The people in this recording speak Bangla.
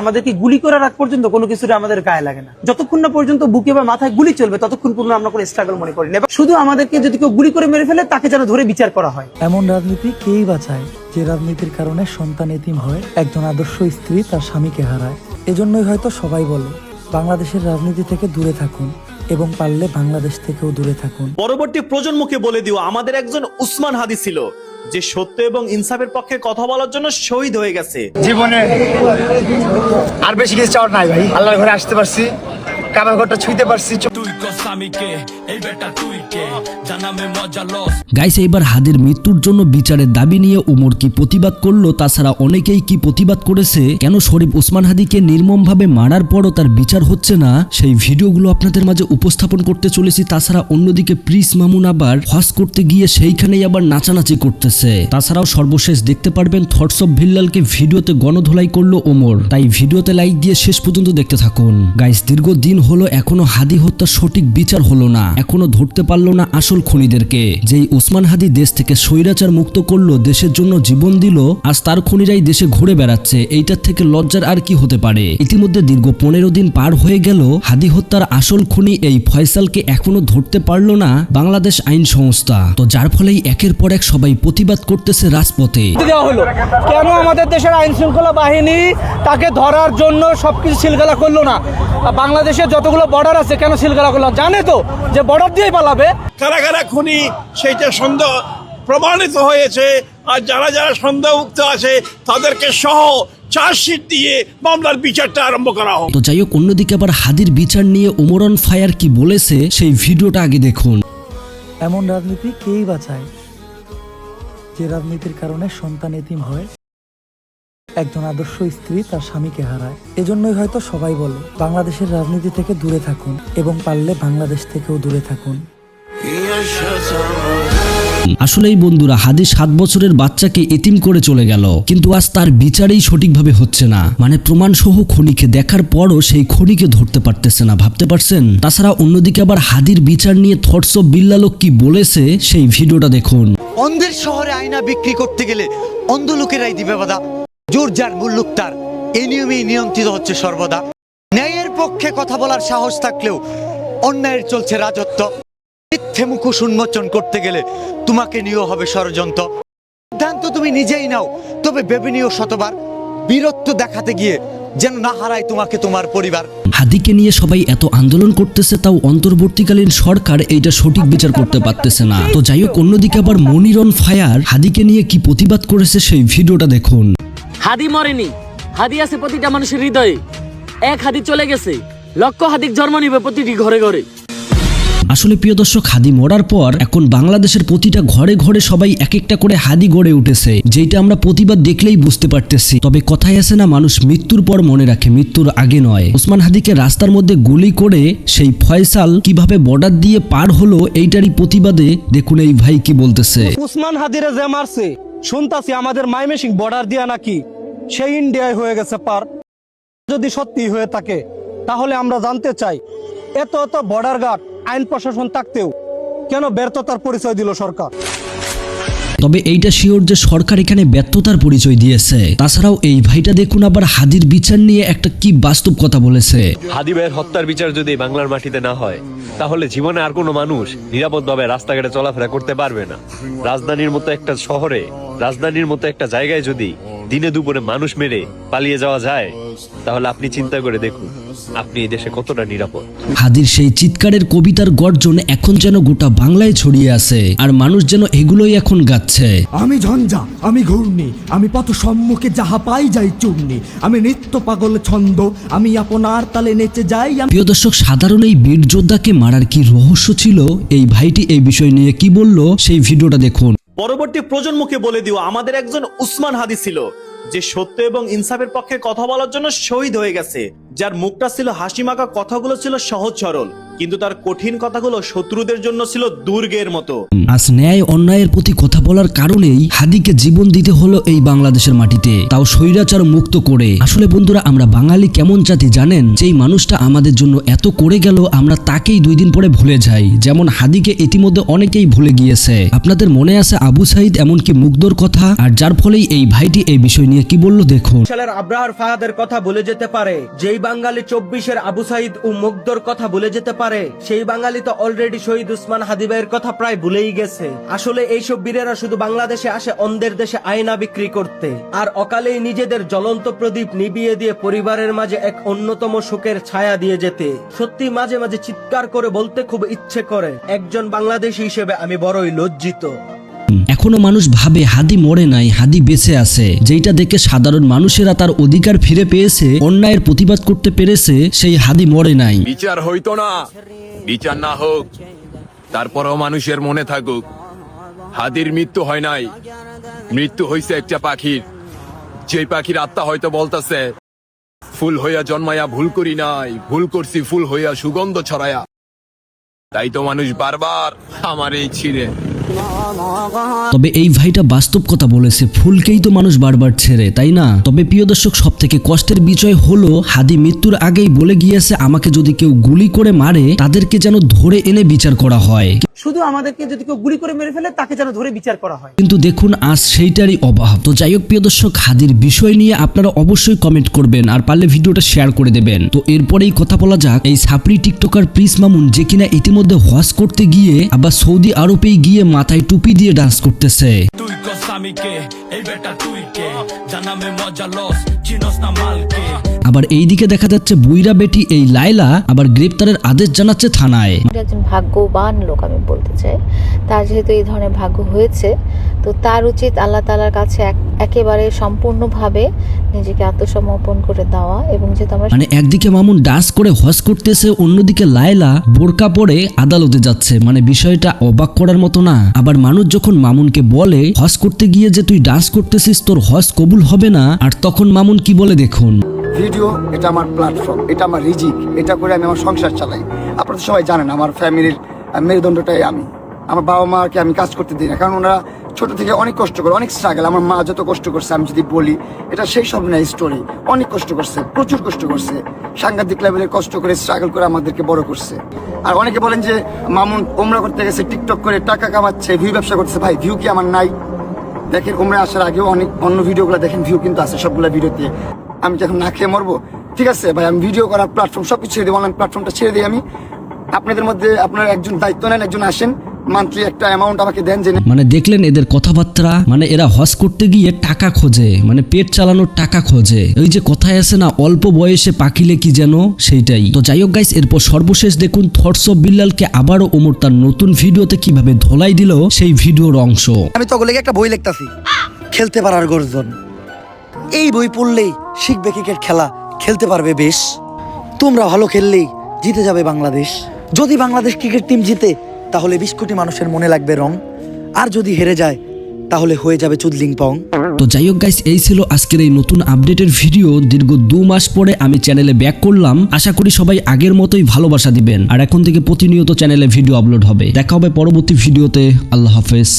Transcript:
আমাদেরকে গুলি করার আগ পর্যন্ত কোনো কিছুটা আমাদের গায়ে লাগে না। যতক্ষণ না পর্যন্ত বুকে বা মাথায় গুলি চলবে ততক্ষণ পর্যন্ত আমরা কোনো স্ট্রাগল মনে করি না। শুধু আমাদেরকে যদি কেউ গুলি করে মেরে ফেলে তাকে যেন ধরে বিচার করা হয়। এমন রাজনীতি কেই বাঁচায় যে রাজনীতির কারণে সন্তান এতিম হয়, একজন আদর্শ স্ত্রী তার স্বামীকে হারায়। এজন্যই হয়তো সবাই বলে বাংলাদেশের রাজনীতি থেকে দূরে থাকুন এবং পারলে বাংলাদেশ থেকেও দূরে থাকুন। পরবর্তী প্রজন্মকে বলে দিও আমাদের একজন উসমান হাদি ছিল যে সত্য এবং ইনসাফের পক্ষে কথা বলার জন্য শহীদ হয়ে গেছে। জীবনে আর বেশি কিছু চাওয়ার নাই ভাই, আল্লাহর ঘরে আসতে পারছি, কাবার ঘরটা ছুঁইতে পারছি। গাইস, এইবার হাদির মৃত্যুর জন্য বিচারের দাবি নিয়ে উমর কি প্রতিবাদ করলো, তাছাড়া অনেকেই কি প্রতিবাদ করেছে, কেন শরীফ ওসমান হাদিকে নির্মমভাবে মারার পরও তার বিচার হচ্ছে না, সেই ভিডিওগুলো আপনাদের মাঝে উপস্থাপন করতে চলেছি। তাছাড়া অন্যদিকে প্রিন্স মামুন আবার হজ করতে গিয়ে সেইখানেই আবার নাচানাচি করতেছে। তাছাড়াও সর্বশেষ দেখতে পারবেন থটস অফ ভিল্লালকে ভিডিওতে গণধোলাই করলো ওমর। তাই ভিডিওতে লাইক দিয়ে শেষ পর্যন্ত দেখতে থাকুন। গাইস, দীর্ঘদিন হলো এখনো হাদি হত্যার সঠিক বিচার হলো না, এখনো ধরতে পারলো না আসল খুনিদেরকে। যেই ওসমান হাদি দেশ থেকে স্বৈরাচার মুক্ত করলো, দেশের জন্য জীবন দিল, আজ তার খুনিরাই দেশে ঘুরে বেড়াচ্ছে। এইটার থেকে লজ্জার আর কি হতে পারে? ইতিমধ্যে দীর্ঘ 15 দিন পার হয়ে গেল, হাদি হত্যার আসল খুনি এই ফয়সালকে এখনো ধরতে পারলো না বাংলাদেশ আইন সংস্থা। তো যার ফলেই একের পর এক সবাই প্রতিবাদ করতেছে রাজপথে। কেন আমাদের দেশের আইন শৃঙ্খলা বাহিনী তাকে ধরার জন্য সবকিছু সিলগালা করলো না? বাংলাদেশের যতগুলো বর্ডার আছে কেন সিলগালা করলো? জানে তো যে বর্ডার দিয়েই পালাবে। কারা কারা খুনি সেইটা সন্দেহ প্রমাণিত হয়েছে, আর যারা যারা সন্দেহমুক্ত আছে তাদেরকে সহ চার্জশিট দিয়ে মামলার বিচারটা আরম্ভ করা হোক। তো যাই হোক, অন্যদিকে আবার হাদির বিচার নিয়ে ওমর অন ফায়ার কি বলেছে সেই ভিডিওটা আগে দেখুন। এমন রাজনীতি কেই বাঁচায় যে রাজনীতির কারণে সন্তান এতিম হয়, একজন আদর্শ স্ত্রী তার স্বামীকে হারায়। এজন্যই হয়তো সবাই বলে বাংলাদেশের রাজনীতি থেকে দূরে থাকুন এবং পারলে বাংলাদেশ থেকেও দূরে থাকুন। আসলেই বন্ধুরা, হাদি 7 বছরের বাচ্চাকে এতিম করে চলে গেল, কিন্তু আজ তার বিচারেই সঠিকভাবে হচ্ছে না। মানে প্রমাণ সহ খুনিকে দেখার পরও সেই খুনিকে ধরতে পারতেছে না, ভাবতে পারছেন? তাছাড়া অন্যদিকে আবার হাদির বিচার নিয়ে থটস অফ বিল্লাল কি বলেছে সেই ভিডিওটা দেখুন। অন্ধের শহরে আয়না বিক্রি করতে গেলে অন্ধ লোকেরাই দিবে বাধা, জোর যার মুল্লুক তার, এই নিয়মেই নিয়ন্ত্রিত হচ্ছে সর্বদা। ন্যায়ের পক্ষে কথা বলার সাহস থাকলেও অন্যায়ের চলছে রাজত্ব। মিথ্যে মুখোশ উন্মোচন করতে গেলে তোমাকে নিয়েও হবে ষড়যন্ত্র। সিদ্ধান্ত তুমি নিজেই নাও, তবে ভেবে নিও শতবার, বীরত্ব দেখাতে গিয়ে যেন না হারায় তোমাকে তোমার পরিবার। হাদিকে নিয়ে সবাই এত আন্দোলন করতেছে, তাও অন্তর্বর্তীকালীন সরকার এইটা সঠিক বিচার করতে পারতেছে না। তো যাই হোক, অন্যদিকে আবার মনির অন ফায়ার হাদিকে নিয়ে কি প্রতিবাদ করেছে সেই ভিডিওটা দেখুন। হাদি মরেনি, হাদি আছে প্রতিটা মানুষের হৃদয়ে। এক হাদি চলে গেছে, লক্ষ হাদিক জন্ম নিবে প্রতিটি ঘরে ঘরে। আসলে প্রিয় দর্শক, হাদি মরার পর এখন বাংলাদেশের প্রতিটা ঘরে ঘরে সবাই এক একটা করে হাদি গড়ে উঠেছে, যেটা আমরা প্রতিবাদ দেখলেই বুঝতে পারতেছি। তবে কথাই আছে না, মানুষ মৃত্যুর পর মনে রাখে, মৃত্যুর আগে নয়। ওসমান হাদিকে রাস্তার মধ্যে গুলি করে সেই ফয়সাল কিভাবে বর্ডার দিয়ে পার হলো, এইটারই প্রতিবাদে দেখুন এই ভাই কি বলতেছে। উসমান হাদিরে যে মারছে শুনতাছি আমাদের মাইমেসিং বর্ডার দিয়া নাকি সেই ইন্ডিয়ায় হয়ে গেছে পার। যদি সত্যি হয়ে থাকে তাহলে আমরা জানতে চাই, এত এত বর্ডার গার্ড আইন প্রশাসন থাকতেও কেন ব্যর্থতার পরিচয় দিল সরকার? তবে এইটা শিওর যে সরকার এখানে ব্যর্থতার পরিচয় দিয়েছে। তাছাড়াও এই ভাইটা দেখুন আবার হাদির বিচার নিয়ে একটা কি বাস্তব কথা বলেছে। হাদি ভাইয়ের হত্যার বিচার যদি বাংলার মাটিতে না হয়, তাহলে জীবনে আর কোনো মানুষ নিরাপদভাবে রাস্তাঘাটে চলাফেরা করতে পারবে না। রাজধানীর মতো একটা শহরে, রাজধানীর মতো একটা জায়গায় যদি দিনে দুপুরে মানুষ মেরে পালিয়ে যাওয়া যায়, তাহলে আপনি চিন্তা করে দেখুন আপনি এই দেশে কতটা নিরাপদ। হাদির সেই চিৎকারের কবিতার গর্জন এখন যেন গোটা বাংলায় ছড়িয়ে আছে, আর মানুষ যেন এগুলোই এখন গাচ্ছে। আমি ঝঞ্ঝা, আমি ঘূর্ণি, আমি পথ সম্মুখে যাহা পাই যাই চূর্ণি, আমি নিত্য পাগল ছন্দ, আমি আপনার তালে নেচে যাই। প্রিয় দর্শক, সাধারণ এই বীর যোদ্ধাকে মারার কি রহস্য ছিল, এই ভাইটি এই বিষয় নিয়ে কি বলল সেই ভিডিওটা দেখুন। পরবর্তী প্রজন্মকে বলে দিও আমাদের একজন উসমান হাদি ছিল যে সত্য এবং ইনসাফের পক্ষে কথা বলার জন্য শহীদ হয়ে গেছে, যার মুখটা ছিল হাসিমাখা, কথাগুলো ছিল সহজ সরল। কিন্তু তার কঠিন কথাগুলো শত্রুদের জন্য ছিল দুর্গের মতো। আজ ন্যায় অন্যায়ের প্রতি কথা বলার কারণেই হাদিকে জীবন দিতে হলো এই বাংলাদেশের মাটিতে, তাও স্বৈরাচার মুক্ত করে। আসলে বন্ধুরা, আমরা বাঙালি কেমন জাতি জানেন? যেই মানুষটা আমাদের জন্য এত করে গেল আমরা তাকেই 2 দিন পরে ভুলে যাই। যেমন হাদিকে ইতিমধ্যে অনেকেই ভুলে গিয়েছে। আপনাদের মনে আছে আবু সাইদ এমনকি মুগ্ধর কথা? আর যার ফলেই এই ভাইটি এই বিষয় নিয়ে কি বলল দেখুন। সালের আব্রাহার ফাহাদের কথা ভুলে যেতে পারে, যেই বাঙালি 24-এর আবু সাইদ ও মুগ্ধর কথা ভুলে যেতে পারে, সেই বাঙালি তো অলরেডি শহীদ উসমান হাদি ভাইয়ের কথা প্রায় ভুলেই গেছে। আসলে এইসব বীরেরা শুধু বাংলাদেশে আসে অন্ধের দেশে আয়না বিক্রি করতে, আর অকালেই নিজেদের জ্বলন্ত প্রদীপ নিভিয়ে দিয়ে পরিবারের মাঝে এক অন্যতম সুখের ছায়া দিয়ে যেতে। সত্যি মাঝে মাঝে চিৎকার করে বলতে খুব ইচ্ছে করে, একজন বাংলাদেশী হিসেবে আমি বড়ই লজ্জিত। এখনো মানুষ ভাবে হাদি মরে নাই, হাদি বেঁচে আছে, যেটা দেখে সাধারণ মানুষেরা তার অধিকার ফিরে পেয়েছে, অন্যায়ের প্রতিবাদ করতে পেরেছে, সেই হাদি মরে নাই। বিচার হইতো না, বিচার না হোক, তারপরও মানুষের মনে থাকুক হাদির মৃত্যু হয় নাই, মৃত্যু হইছে একটা পাখির। যেই পাখির আত্মা হয়তো বলতাছে ফুল হইয়া জন্মায়া ভুল করি নাই, ভুল করছি ফুল হইয়া সুগন্ধ ছড়ায়া। তাই তো মানুষ বারবার আমার এই ছিঁড়ে। তবে এই ভাইটা বাস্তব কথা বলেছে, ফুলকেই তো মানুষ বারবার ছেড়ে, তাই না? তবে প্রিয় দর্শক, সব থেকে কষ্টের বিষয় হলো হাদি মৃত্যুর আগেই বলে গিয়েছে আমাকে যদি কেউ গুলি করে মারে তাদেরকে যেন ধরে এনে বিচার করা হয়। শুধু আমাদেরকে যদি কেউ গুলি করে মেরে ফেলে তাকে যেন ধরে বিচার করা হয়। কিন্তু দেখুন আজ সেইটারই অভাব। তো যাই হোক প্রিয় দর্শক, হাদির বিষয় নিয়ে আপনারা অবশ্যই কমেন্ট করবেন, আর পারলে ভিডিওটা শেয়ার করে দেবেন। তো এরপরেই কথা বলা যাক এই সাপড়ি টিকটকার প্রিন্স মামুন, যে কিনা ইতিমধ্যে হজ করতে গিয়ে আবার সৌদি আরবেই গিয়ে মাথায় টুপি দিয়ে ডান্স করতেছে। আবার এইদিকে দেখা যাচ্ছে বুইরা বেটি এই লায়লা আবার গ্রেপ্তারের আদেশ জানাচ্ছে থানায়। একজন ভাগ্যবান লোক আমি বলতে চাই, তার যেহেতু এই ধরনের ভাগ্য হয়েছে, তো তার উচিত আল্লাহ তাআলার কাছে একেবারে সম্পূর্ণভাবে নিজেকে আত্মসমর্পণ করে দেওয়া। এবং যেহেতু আমরা মানে একদিকে মামুন ডান্স করে হজ করতেছে, অন্যদিকে লায়লা বোরকা পরে আদালতে যাচ্ছে, মানে বিষয়টা অবাক করার মতো না? আবার মানুষ যখন মামুনকে বলে হজ করতে গিয়ে যে তুই ডান্স করতেছিস তোর হজ কবুল হবে না, আর তখন মামুন কি বলে দেখুন। ভিডিও এটা আমার প্ল্যাটফর্ম, এটা আমার রিজিক, এটা করে আমি আমার সংসার চালাই। আপনারা তো সবাই জানেন আমার ফ্যামিলির মেরুদণ্ডটাই আমি। আমার বাবা মাকে আমি কাজ করতে দিই না, কারণ ওনারা ছোট থেকে অনেক কষ্ট করে, অনেক স্ট্রাগল। আমার মা যত কষ্ট করছে আমি যদি বলি এটা সেই সব না স্টোরি, অনেক কষ্ট করছে, প্রচুর কষ্ট করছে, সাংঘাতিক লেভেলের কষ্ট করে স্ট্রাগল করে আমাদেরকে বড় করছে। আর অনেকে বলেন যে মামুন ওমরা করতে গেছে, টিকটক করে টাকা কামাচ্ছে, ভিউ ব্যবসা করছে। ভাই ভিউ কি আমার নাই? দেখেন ওমরা আসার আগেও অনেক অন্য ভিডিওগুলো দেখেন, ভিউ কিন্তু আছে সবগুলো ভিডিওতে। আমি যখন না খেয়ে মরবো, ঠিক আছে ভাই, আমি ভিডিও করার প্ল্যাটফর্ম সবকিছু ছেড়ে দিই, অনলাইন প্ল্যাটফর্মটা ছেড়ে দিই। আমি আপনাদের মধ্যে আপনারা একজন দায়িত্ব নেন, একজন আসেন, মান্থলি একটা অ্যামাউন্ট আমাকে দেন। যে মানে দেখলেন এদের কথাবার্তা, মানে এরা হজ করতে গিয়ে টাকা খোঁজে, মানে পেট চালানোর টাকা খোঁজে। ওই যে কথায় আছে না, অল্প বয়সে পাখিলে কি যেন, সেইটাই। তো যাই হোক গাইস, এরপর সর্বশেষ দেখুন থটস অফ বিল্লালকে আবারও ওমর তার নতুন ভিডিওতে কিভাবে ধোলাই দিল সেই ভিডিওর অংশ। আমি তো লেগে একটা বই লিখতাছি, খেলতে পারার গর্জন। এই বই পড়লেই শিখবে ক্রিকেট খেলা, খেলতে পারবে বেশ। তোমরা ভালো খেললেই জিতে যাবে বাংলাদেশ। যদি বাংলাদেশ ক্রিকেট টিম জিতে তাহলে 20 কোটি মানুষের মনে লাগবে রং, আর যদি হেরে যায় তাহলে হয়ে যাবে চুদলিং পং। তো যাই হোক গাইস, এই ছিল আজকের এই নতুন আপডেটের ভিডিও। দীর্ঘ 2 মাস পরে আমি চ্যানেলে ব্যাক করলাম। আশা করি সবাই আগের মতোই ভালোবাসা দিবেন, আর এখন থেকে প্রতিনিয়ত চ্যানেলে ভিডিও আপলোড হবে। দেখা হবে পরবর্তী ভিডিওতে। আল্লাহ হাফেজ।